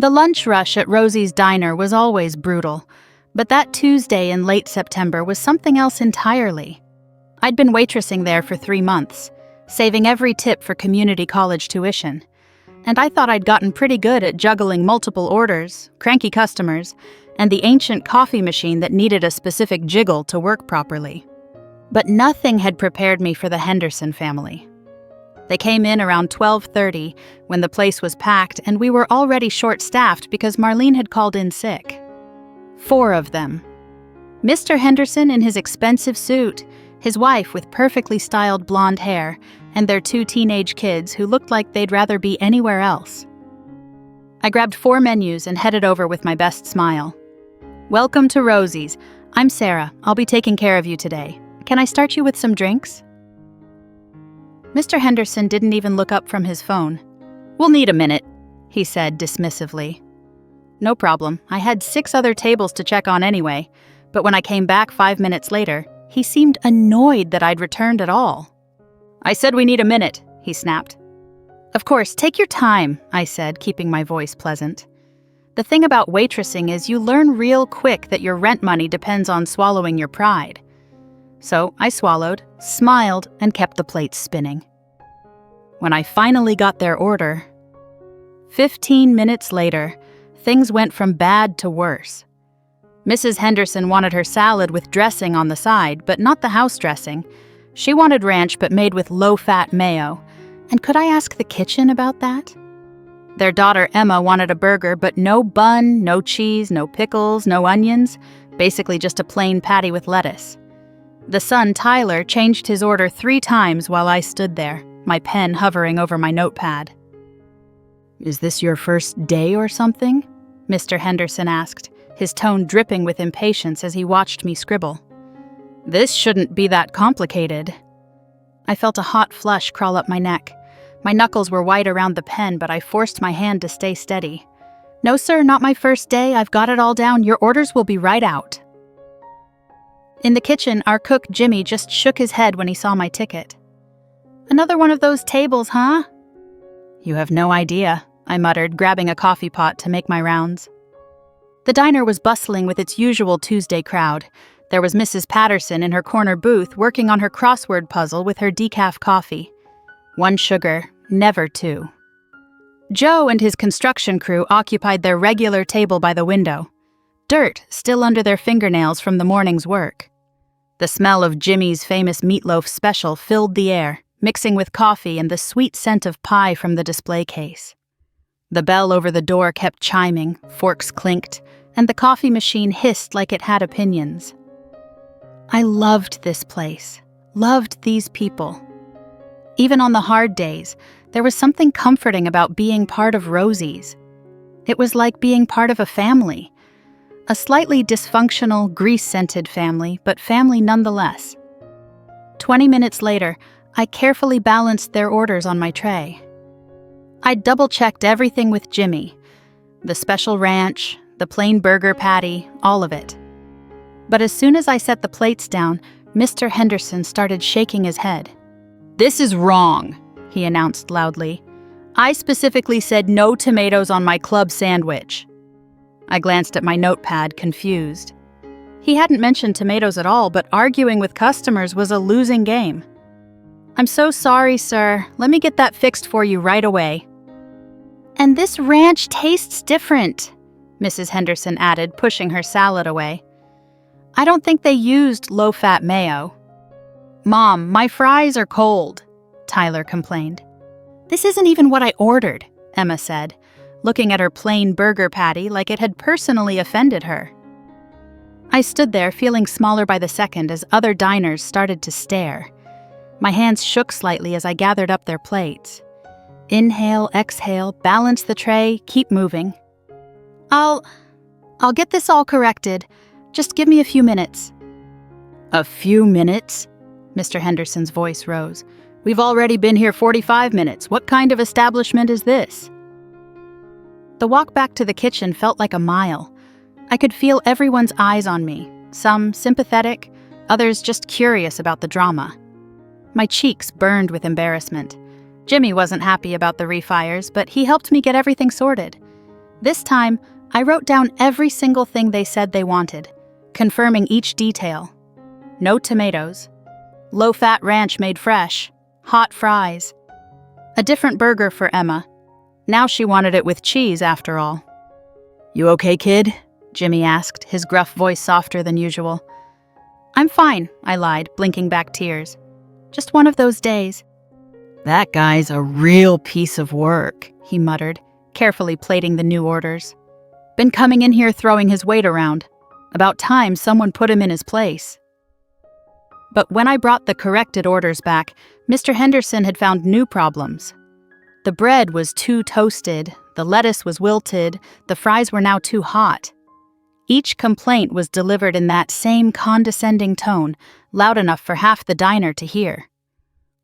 The lunch rush at Rosie's Diner was always brutal, but that Tuesday in late September was something else entirely. I'd been waitressing there for 3 months, saving every tip for community college tuition, and I thought I'd gotten pretty good at juggling multiple orders, cranky customers, and the ancient coffee machine that needed a specific jiggle to work properly. But nothing had prepared me for the Henderson family. They came in around 12:30 when the place was packed, and we were already short-staffed because Marlene had called in sick. 4 of them. Mr. Henderson in his expensive suit, his wife with perfectly styled blonde hair, and their 2 teenage kids who looked like they'd rather be anywhere else. I grabbed 4 menus and headed over with my best smile. "Welcome to Rosie's. I'm Sarah. I'll be taking care of you today. Can I start you with some drinks?" Mr. Henderson didn't even look up from his phone. "We'll need a minute," he said dismissively. No problem. I had 6 other tables to check on anyway, but when I came back 5 minutes later, he seemed annoyed that I'd returned at all. "I said we need a minute," he snapped. "Of course, take your time," I said, keeping my voice pleasant. The thing about waitressing is you learn real quick that your rent money depends on swallowing your pride. So I swallowed, smiled, and kept the plates spinning. When I finally got their order, 15 minutes later, things went from bad to worse. Mrs. Henderson wanted her salad with dressing on the side, but not the house dressing. She wanted ranch, but made with low-fat mayo. And could I ask the kitchen about that? Their daughter Emma wanted a burger, but no bun, no cheese, no pickles, no onions, basically just a plain patty with lettuce. The son, Tyler, changed his order 3 times while I stood there, my pen hovering over my notepad. "Is this your first day or something?" Mr. Henderson asked, his tone dripping with impatience as he watched me scribble. "This shouldn't be that complicated." I felt a hot flush crawl up my neck. My knuckles were white around the pen, but I forced my hand to stay steady. "No, sir, not my first day. I've got it all down. Your orders will be right out." In the kitchen, our cook Jimmy just shook his head when he saw my ticket. "Another one of those tables, huh?" "You have no idea," I muttered, grabbing a coffee pot to make my rounds. The diner was bustling with its usual Tuesday crowd. There was Mrs. Patterson in her corner booth working on her crossword puzzle with her decaf coffee. 1 sugar, never 2. Joe and his construction crew occupied their regular table by the window, dirt still under their fingernails from the morning's work. The smell of Jimmy's famous meatloaf special filled the air, mixing with coffee and the sweet scent of pie from the display case. The bell over the door kept chiming, forks clinked, and the coffee machine hissed like it had opinions. I loved this place, loved these people. Even on the hard days, there was something comforting about being part of Rosie's. It was like being part of a family. A slightly dysfunctional, grease-scented family, but family nonetheless. 20 minutes later, I carefully balanced their orders on my tray. I'd double-checked everything with Jimmy. The special ranch, the plain burger patty, all of it. But as soon as I set the plates down, Mr. Henderson started shaking his head. "This is wrong," he announced loudly. "I specifically said no tomatoes on my club sandwich." I glanced at my notepad, confused. He hadn't mentioned tomatoes at all, but arguing with customers was a losing game. "I'm so sorry, sir. Let me get that fixed for you right away." "And this ranch tastes different," Mrs. Henderson added, pushing her salad away. "I don't think they used low-fat mayo." "Mom, my fries are cold," Tyler complained. "This isn't even what I ordered," Emma said, looking at her plain burger patty like it had personally offended her. I stood there feeling smaller by the second as other diners started to stare. My hands shook slightly as I gathered up their plates. Inhale, exhale, balance the tray, keep moving. I'll get this all corrected. Just give me a few minutes." "A few minutes?" Mr. Henderson's voice rose. "We've already been here 45 minutes. What kind of establishment is this?" The walk back to the kitchen felt like a mile. I could feel everyone's eyes on me, some sympathetic, others just curious about the drama. My cheeks burned with embarrassment. Jimmy wasn't happy about the refires, but he helped me get everything sorted. This time, I wrote down every single thing they said they wanted, confirming each detail. No tomatoes. Low-fat ranch made fresh. Hot fries. A different burger for Emma. Now she wanted it with cheese, after all. "You okay, kid?" Jimmy asked, his gruff voice softer than usual. "I'm fine," I lied, blinking back tears. "Just one of those days." "That guy's a real piece of work," he muttered, carefully plating the new orders. "Been coming in here throwing his weight around. About time someone put him in his place." But when I brought the corrected orders back, Mr. Henderson had found new problems. The bread was too toasted, the lettuce was wilted, the fries were now too hot. Each complaint was delivered in that same condescending tone, loud enough for half the diner to hear.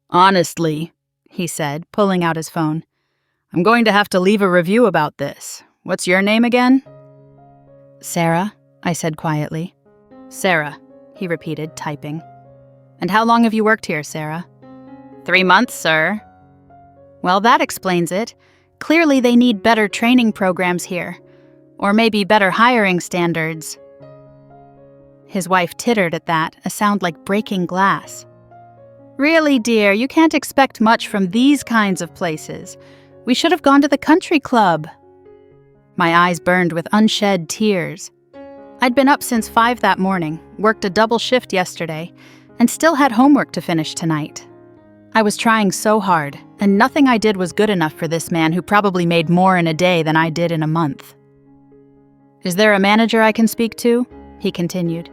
"Honestly," he said, pulling out his phone, "I'm going to have to leave a review about this. What's your name again?" "Sarah," I said quietly. "Sarah," he repeated, typing. "And how long have you worked here, Sarah?" 3 months, sir." "Well, that explains it. Clearly they need better training programs here. Or maybe better hiring standards." His wife tittered at that, a sound like breaking glass. "Really, dear, you can't expect much from these kinds of places. We should have gone to the country club." My eyes burned with unshed tears. I'd been up since 5 that morning, worked a double shift yesterday, and still had homework to finish tonight. I was trying so hard, and nothing I did was good enough for this man who probably made more in a day than I did in a month. "Is there a manager I can speak to?" he continued.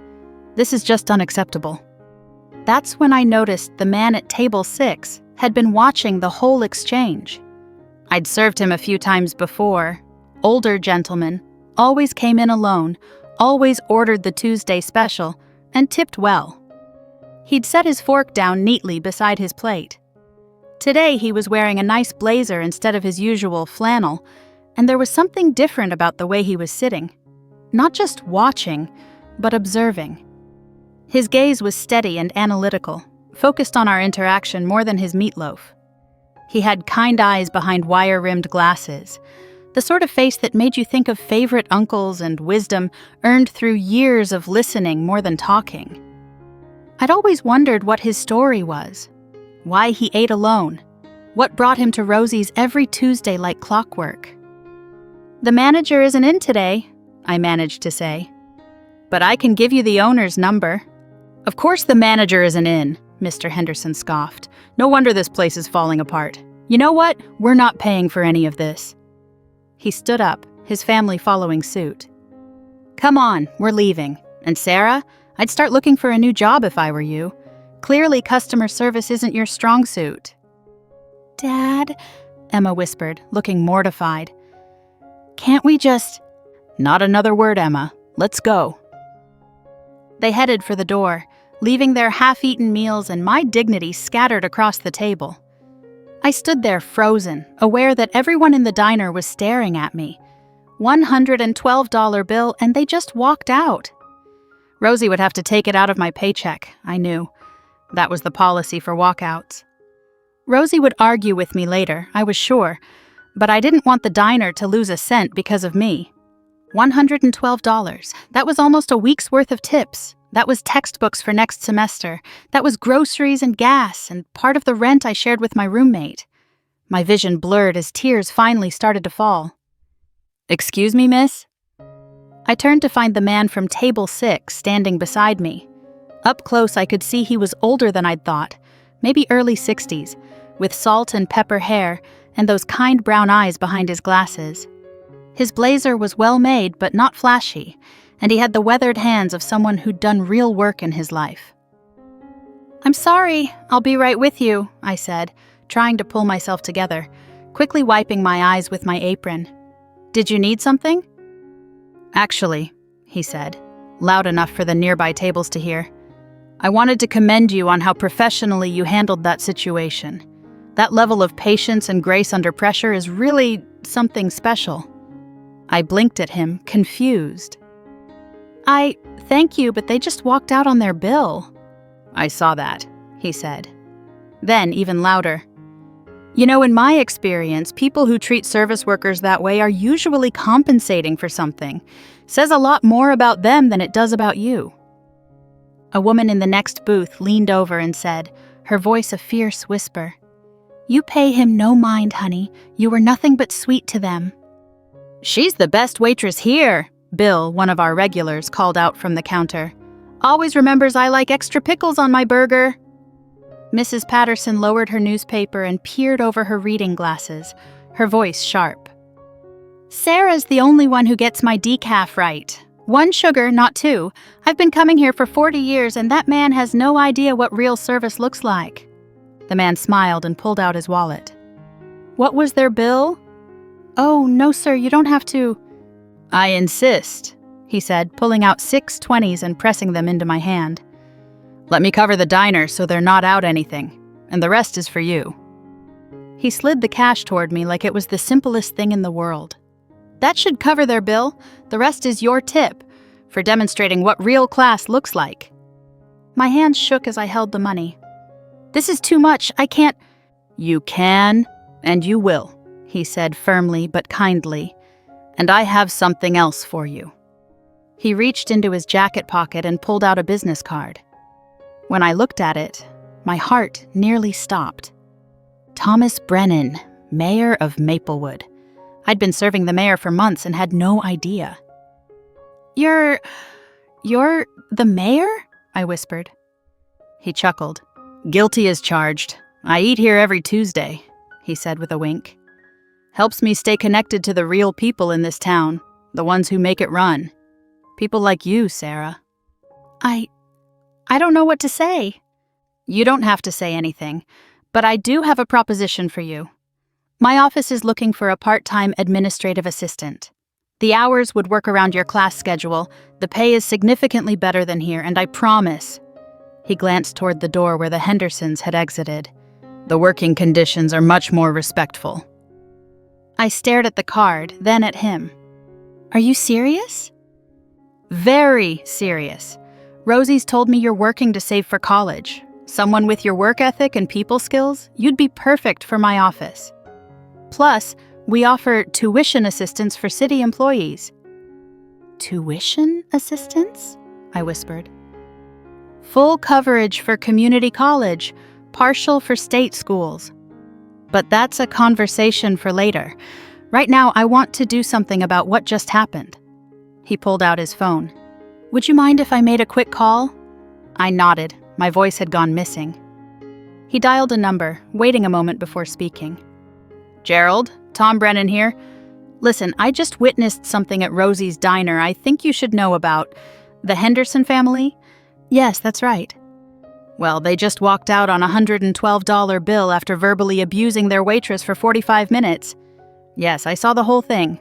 "This is just unacceptable." That's when I noticed the man at table 6 had been watching the whole exchange. I'd served him a few times before. Older gentleman, always came in alone, always ordered the Tuesday special, and tipped well. He'd set his fork down neatly beside his plate. Today he was wearing a nice blazer instead of his usual flannel, and there was something different about the way he was sitting. Not just watching, but observing. His gaze was steady and analytical, focused on our interaction more than his meatloaf. He had kind eyes behind wire-rimmed glasses, the sort of face that made you think of favorite uncles and wisdom earned through years of listening more than talking. I'd always wondered what his story was, why he ate alone, what brought him to Rosie's every Tuesday like clockwork. "The manager isn't in today," I managed to say. "But I can give you the owner's number." "Of course the manager isn't in," Mr. Henderson scoffed. "No wonder this place is falling apart. You know what? We're not paying for any of this." He stood up, his family following suit. "Come on, we're leaving. And Sarah, I'd start looking for a new job if I were you. Clearly customer service isn't your strong suit." "Dad," Emma whispered, looking mortified. "Can't we just—" "Not another word, Emma. Let's go." They headed for the door, leaving their half-eaten meals and my dignity scattered across the table. I stood there frozen, aware that everyone in the diner was staring at me. $112 bill, and they just walked out. Rosie would have to take it out of my paycheck, I knew. That was the policy for walkouts. Rosie would argue with me later, I was sure, but I didn't want the diner to lose a cent because of me. $112. That was almost a week's worth of tips. That was textbooks for next semester. That was groceries and gas, and part of the rent I shared with my roommate. My vision blurred as tears finally started to fall. "Excuse me, miss?" I turned to find the man from table 6 standing beside me. Up close, I could see he was older than I'd thought, maybe early 60s, with salt and pepper hair and those kind brown eyes behind his glasses. His blazer was well made but not flashy, and he had the weathered hands of someone who'd done real work in his life. "I'm sorry, I'll be right with you," I said, trying to pull myself together, quickly wiping my eyes with my apron. "Did you need something?" "Actually," he said, loud enough for the nearby tables to hear, "I wanted to commend you on how professionally you handled that situation. That level of patience and grace under pressure is really something special." I blinked at him, confused. Thank you, but they just walked out on their bill." "I saw that," he said. Then, even louder, You know, in my experience, people who treat service workers that way are usually compensating for something. Says a lot more about them than it does about you. A woman in the next booth leaned over and said, her voice a fierce whisper, "You pay him no mind, honey. You were nothing but sweet to them." "She's the best waitress here," Bill, one of our regulars, called out from the counter. "Always remembers I like extra pickles on my burger." Mrs. Patterson lowered her newspaper and peered over her reading glasses, her voice sharp. "Sarah's the only one who gets my decaf right. 1 sugar, not 2. I've been coming here for 40 years and that man has no idea what real service looks like." The man smiled and pulled out his wallet. "What was their bill?" "Oh, no, sir, you don't have to." "I insist," he said, pulling out 6 20s and pressing them into my hand. "Let me cover the diner so they're not out anything, and the rest is for you." He slid the cash toward me like it was the simplest thing in the world. "That should cover their bill. The rest is your tip, for demonstrating what real class looks like." My hands shook as I held the money. "This is too much. I can't." "You can, and you will," he said firmly but kindly. "And I have something else for you." He reached into his jacket pocket and pulled out a business card. When I looked at it, my heart nearly stopped. Thomas Brennan, Mayor of Maplewood. I'd been serving the mayor for months and had no idea. You're the mayor?" I whispered. He chuckled. "Guilty as charged. I eat here every Tuesday," he said with a wink. "Helps me stay connected to the real people in this town, the ones who make it run. People like you, Sarah." I don't know what to say." "You don't have to say anything, but I do have a proposition for you. My office is looking for a part-time administrative assistant. The hours would work around your class schedule, the pay is significantly better than here, and I promise—" He glanced toward the door where the Hendersons had exited. "The working conditions are much more respectful." I stared at the card, then at him. "Are you serious?" "Very serious. Rosie's told me you're working to save for college. Someone with your work ethic and people skills, you'd be perfect for my office. Plus, we offer tuition assistance for city employees." "Tuition assistance?" I whispered. "Full coverage for community college, partial for state schools. But that's a conversation for later. Right now, I want to do something about what just happened." He pulled out his phone. "Would you mind if I made a quick call?" I nodded. My voice had gone missing. He dialed a number, waiting a moment before speaking. "Gerald, Tom Brennan here. Listen, I just witnessed something at Rosie's diner I think you should know about. The Henderson family?" "Yes, that's right." "Well, they just walked out on a $112 bill after verbally abusing their waitress for 45 minutes. Yes, I saw the whole thing."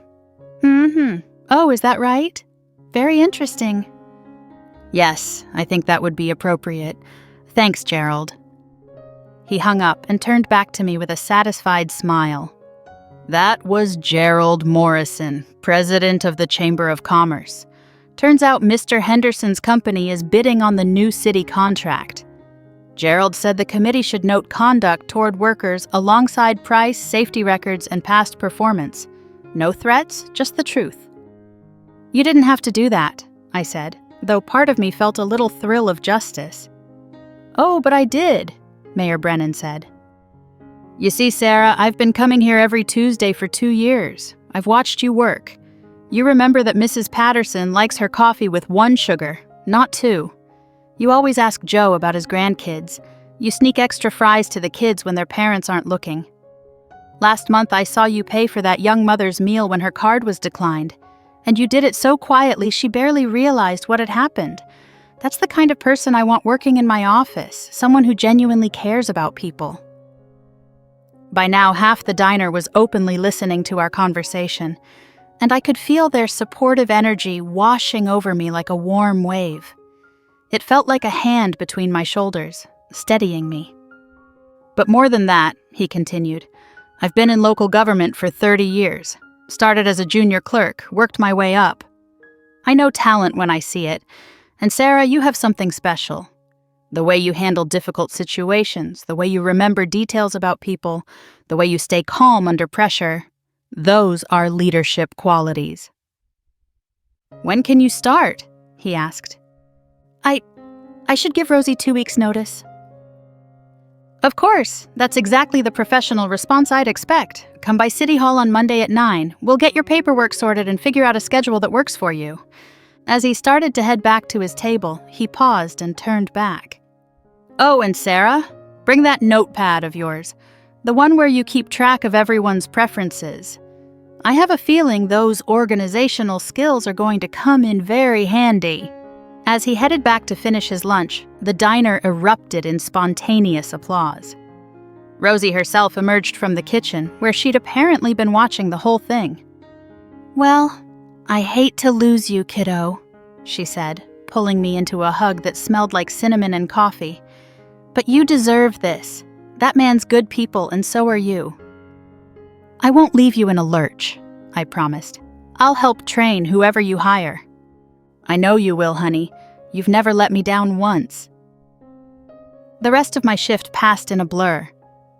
"Oh, is that right? Very interesting." "Yes, I think that would be appropriate. Thanks, Gerald." He hung up and turned back to me with a satisfied smile. "That was Gerald Morrison, president of the Chamber of Commerce. Turns out Mr. Henderson's company is bidding on the new city contract. Gerald said the committee should note conduct toward workers alongside price, safety records, and past performance. No threats, just the truth." "You didn't have to do that," I said, though part of me felt a little thrill of justice. "Oh, but I did," Mayor Brennan said. "You see, Sarah, I've been coming here every Tuesday for 2 years. I've watched you work. You remember that Mrs. Patterson likes her coffee with 1 sugar, not 2. You always ask Joe about his grandkids. You sneak extra fries to the kids when their parents aren't looking. Last month I saw you pay for that young mother's meal when her card was declined, and you did it so quietly she barely realized what had happened. That's the kind of person I want working in my office, someone who genuinely cares about people." By now, half the diner was openly listening to our conversation, and I could feel their supportive energy washing over me like a warm wave. It felt like a hand between my shoulders, steadying me. "But more than that," he continued, "I've been in local government for 30 years. Started as a junior clerk, worked my way up. I know talent when I see it, and Sarah, you have something special. The way you handle difficult situations, the way you remember details about people, the way you stay calm under pressure, those are leadership qualities. When can you start? He asked. I should give Rosie 2 weeks' notice. Of course, that's exactly the professional response I'd expect. Come by City Hall on Monday at 9. We'll get your paperwork sorted and figure out a schedule that works for you. As he started to head back to his table, he paused and turned back. Oh, and Sarah, bring that notepad of yours, the one where you keep track of everyone's preferences. I have a feeling those organizational skills are going to come in very handy. As he headed back to finish his lunch, the diner erupted in spontaneous applause. Rosie herself emerged from the kitchen, where she'd apparently been watching the whole thing. Well, I hate to lose you, kiddo, she said, pulling me into a hug that smelled like cinnamon and coffee. But you deserve this. That man's good people, and so are you. I won't leave you in a lurch, I promised. I'll help train whoever you hire. I know you will, honey. You've never let me down once. The rest of my shift passed in a blur.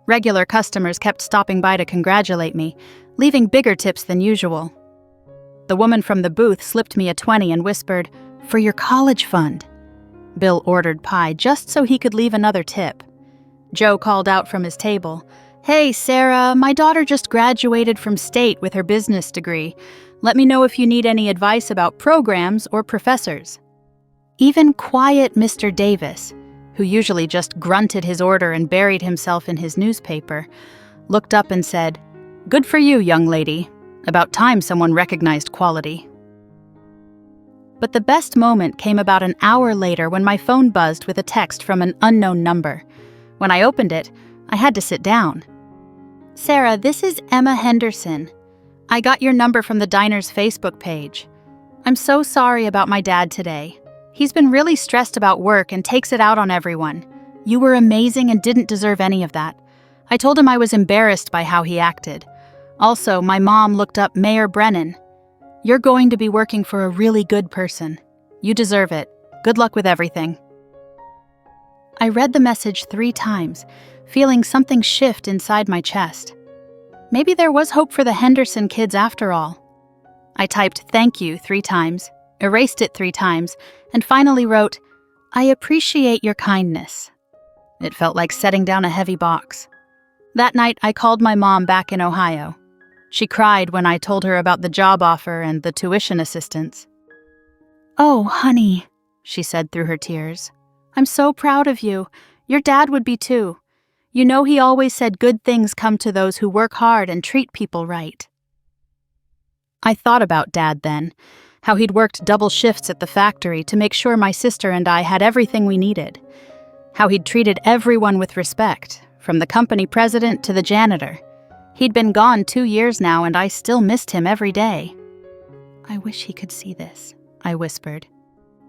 Regular customers kept stopping by to congratulate me, leaving bigger tips than usual. The woman from the booth slipped me a 20 and whispered, "For your college fund." Bill ordered pie just so he could leave another tip. Joe called out from his table, "Hey, Sarah, my daughter just graduated from state with her business degree. Let me know if you need any advice about programs or professors." Even quiet Mr. Davis, who usually just grunted his order and buried himself in his newspaper, looked up and said, "Good for you, young lady. About time someone recognized quality." But the best moment came about an hour later when my phone buzzed with a text from an unknown number. When I opened it, I had to sit down. "Sarah, this is Emma Henderson. I got your number from the diner's Facebook page. I'm so sorry about my dad today. He's been really stressed about work and takes it out on everyone. You were amazing and didn't deserve any of that. I told him I was embarrassed by how he acted. Also, my mom looked up Mayor Brennan. You're going to be working for a really good person. You deserve it. Good luck with everything." I read the message 3 times, feeling something shift inside my chest. Maybe there was hope for the Henderson kids after all. I typed "thank you" 3 times, erased it 3 times, and finally wrote, "I appreciate your kindness." It felt like setting down a heavy box. That night, I called my mom back in Ohio. She cried when I told her about the job offer and the tuition assistance. "Oh, honey," she said through her tears. "I'm so proud of you. Your dad would be too. You know he always said good things come to those who work hard and treat people right." I thought about Dad then, how he'd worked double shifts at the factory to make sure my sister and I had everything we needed. How he'd treated everyone with respect, from the company president to the janitor. He'd been gone 2 years now, and I still missed him every day. "I wish he could see this," I whispered.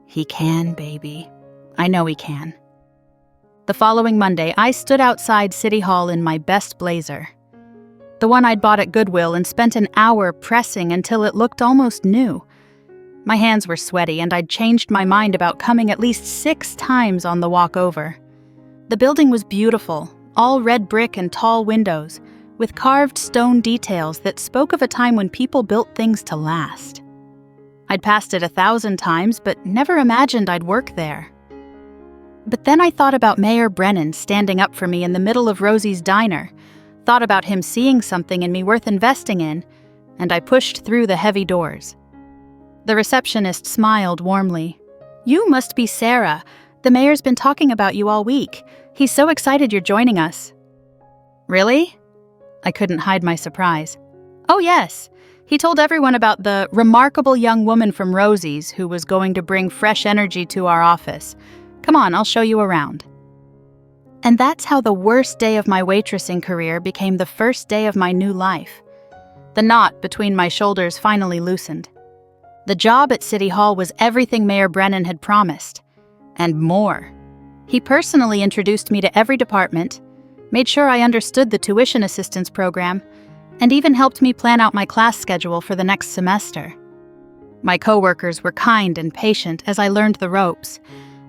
"He can, baby. I know he can." The following Monday, I stood outside City Hall in my best blazer. The one I'd bought at Goodwill and spent an hour pressing until it looked almost new. My hands were sweaty, and I'd changed my mind about coming at least 6 times on the walk over. The building was beautiful, all red brick and tall windows, with carved stone details that spoke of a time when people built things to last. I'd passed it 1,000 times, but never imagined I'd work there. But then I thought about Mayor Brennan standing up for me in the middle of Rosie's diner, thought about him seeing something in me worth investing in, and I pushed through the heavy doors. The receptionist smiled warmly. "You must be Sarah. The mayor's been talking about you all week. He's so excited you're joining us." "Really?" I couldn't hide my surprise. "Oh, yes. He told everyone about the remarkable young woman from Rosie's who was going to bring fresh energy to our office. Come on, I'll show you around." And that's how the worst day of my waitressing career became the first day of my new life. The knot between my shoulders finally loosened. The job at City Hall was everything Mayor Brennan had promised, and more. He personally introduced me to every department, made sure I understood the tuition assistance program, and even helped me plan out my class schedule for the next semester. My coworkers were kind and patient as I learned the ropes,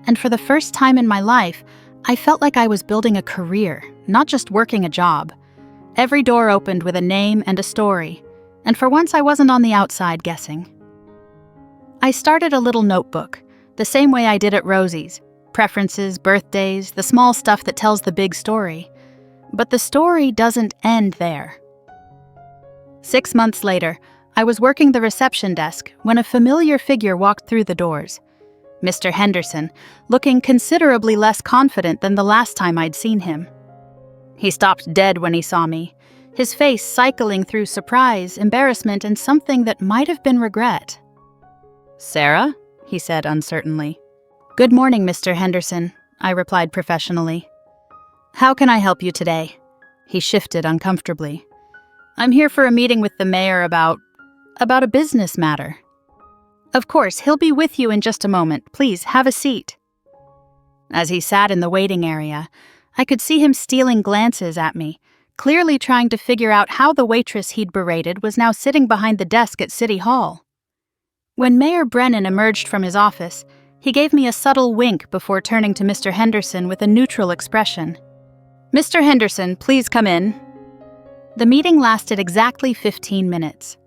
and for the first time in my life, I felt like I was building a career, not just working a job. Every door opened with a name and a story, and for once I wasn't on the outside guessing. I started a little notebook, the same way I did at Rosie's. Preferences, birthdays, the small stuff that tells the big story. But the story doesn't end there. 6 months later, I was working the reception desk when a familiar figure walked through the doors. Mr. Henderson, looking considerably less confident than the last time I'd seen him. He stopped dead when he saw me, his face cycling through surprise, embarrassment, and something that might have been regret. "Sarah?" he said uncertainly. "Good morning, Mr. Henderson," I replied professionally. "How can I help you today?" He shifted uncomfortably. "I'm here for a meeting with the mayor about a business matter." "Of course, he'll be with you in just a moment. Please, have a seat." As he sat in the waiting area, I could see him stealing glances at me, clearly trying to figure out how the waitress he'd berated was now sitting behind the desk at City Hall. When Mayor Brennan emerged from his office, he gave me a subtle wink before turning to Mr. Henderson with a neutral expression. "Mr. Henderson, please come in." The meeting lasted exactly 15 minutes.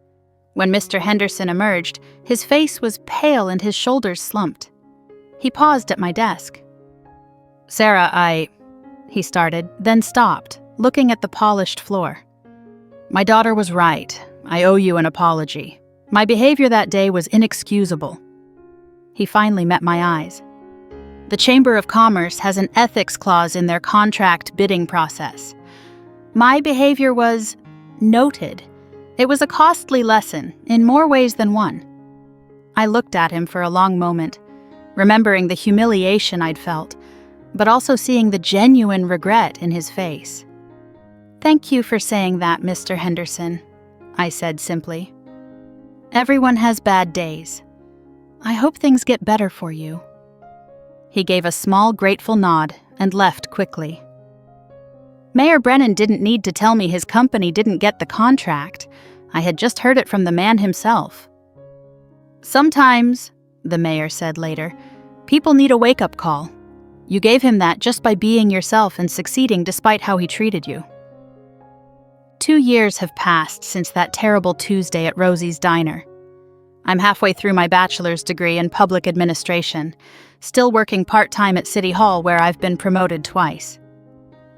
When Mr. Henderson emerged, his face was pale and his shoulders slumped. He paused at my desk. "Sarah, he started, then stopped, looking at the polished floor. "My daughter was right. I owe you an apology. My behavior that day was inexcusable." He finally met my eyes. The Chamber of Commerce has an ethics clause in their contract bidding process. My behavior was noted. It was a costly lesson, in more ways than one. I looked at him for a long moment, remembering the humiliation I'd felt, but also seeing the genuine regret in his face. "Thank you for saying that, Mr. Henderson," I said simply. "Everyone has bad days. I hope things get better for you." He gave a small, grateful nod and left quickly. Mayor Brennan didn't need to tell me his company didn't get the contract. I had just heard it from the man himself. "Sometimes," the mayor said later, "people need a wake-up call. You gave him that just by being yourself and succeeding despite how he treated you." 2 years have passed since that terrible Tuesday at Rosie's Diner. I'm halfway through my bachelor's degree in public administration, still working part-time at City Hall where I've been promoted twice.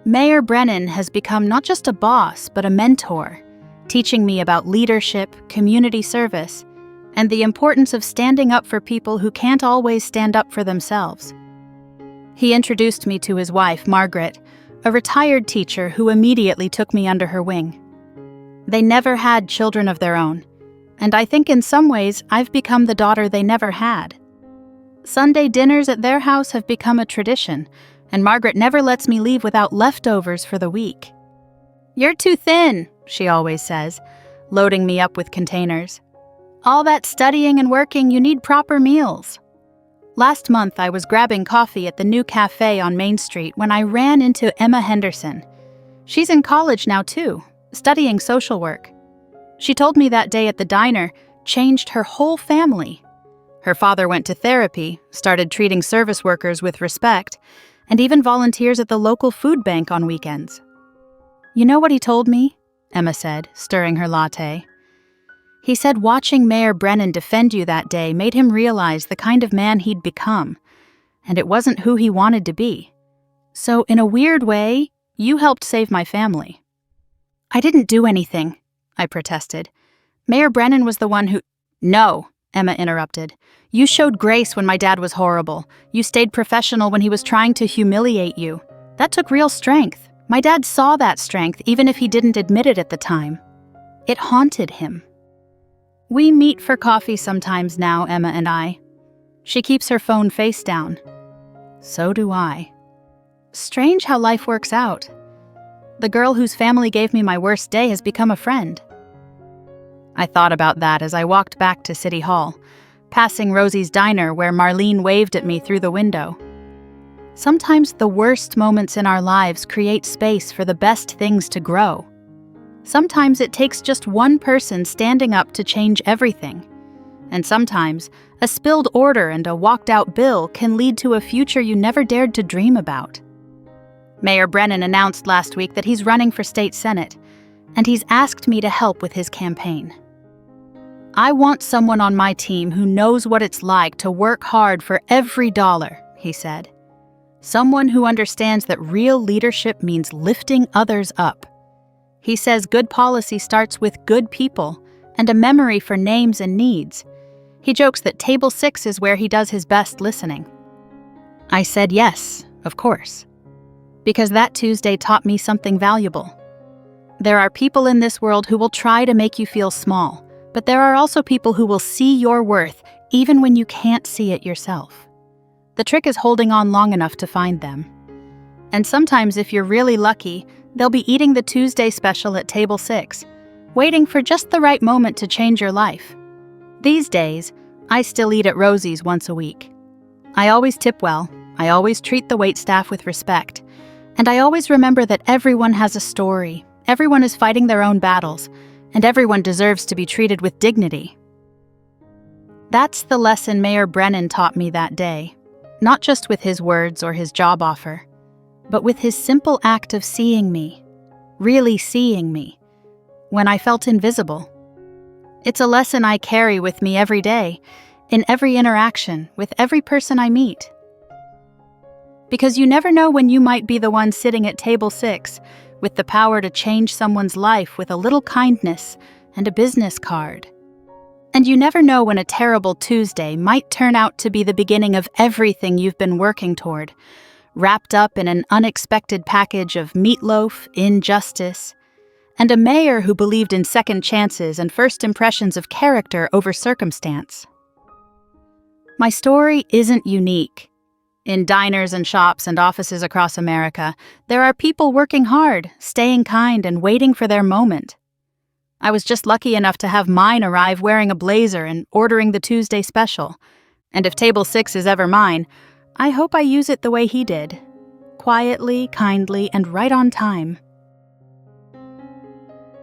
Mayor Brennan has become not just a boss, but a mentor, teaching me about leadership, community service, and the importance of standing up for people who can't always stand up for themselves. He introduced me to his wife, Margaret, a retired teacher who immediately took me under her wing. They never had children of their own, and I think in some ways I've become the daughter they never had. Sunday dinners at their house have become a tradition, and Margaret never lets me leave without leftovers for the week. "You're too thin," she always says, loading me up with containers. "All that studying and working, you need proper meals." Last month, I was grabbing coffee at the new cafe on Main Street when I ran into Emma Henderson. She's in college now, too, studying social work. She told me that day at the diner changed her whole family. Her father went to therapy, started treating service workers with respect, and even volunteers at the local food bank on weekends. "You know what he told me?" Emma said, stirring her latte. "He said watching Mayor Brennan defend you that day made him realize the kind of man he'd become, and it wasn't who he wanted to be. So, in a weird way, you helped save my family." "I didn't do anything," I protested. "Mayor Brennan was the one who—" "No," Emma interrupted. "You showed grace when my dad was horrible. You stayed professional when he was trying to humiliate you. That took real strength. My dad saw that strength even if he didn't admit it at the time. It haunted him." We meet for coffee sometimes now, Emma and I. She keeps her phone face down. So do I. Strange how life works out. The girl whose family gave me my worst day has become a friend. I thought about that as I walked back to City Hall, passing Rosie's Diner where Marlene waved at me through the window. Sometimes the worst moments in our lives create space for the best things to grow. Sometimes it takes just one person standing up to change everything. And sometimes, a spilled order and a walked-out bill can lead to a future you never dared to dream about. Mayor Brennan announced last week that he's running for state senate, and he's asked me to help with his campaign. I want someone on my team who knows what it's like to work hard for every dollar, he said. Someone who understands that real leadership means lifting others up. He says good policy starts with good people and a memory for names and needs. He jokes that table 6 is where he does his best listening. I said yes, of course, because that Tuesday taught me something valuable. There are people in this world who will try to make you feel small, but there are also people who will see your worth even when you can't see it yourself. The trick is holding on long enough to find them. And sometimes, if you're really lucky, they'll be eating the Tuesday special at table 6, waiting for just the right moment to change your life. These days, I still eat at Rosie's once a week. I always tip well, I always treat the waitstaff with respect, and I always remember that everyone has a story, everyone is fighting their own battles, and everyone deserves to be treated with dignity. That's the lesson Mayor Brennan taught me that day, not just with his words or his job offer, but with his simple act of seeing me, really seeing me, when I felt invisible. It's a lesson I carry with me every day, in every interaction, with every person I meet. Because you never know when you might be the one sitting at table 6, with the power to change someone's life with a little kindness and a business card. And you never know when a terrible Tuesday might turn out to be the beginning of everything you've been working toward, wrapped up in an unexpected package of meatloaf, injustice, and a mayor who believed in second chances and first impressions of character over circumstance. My story isn't unique. In diners and shops and offices across America, there are people working hard, staying kind, and waiting for their moment. I was just lucky enough to have mine arrive wearing a blazer and ordering the Tuesday special. And if table 6 is ever mine, I hope I use it the way he did. Quietly, kindly, and right on time.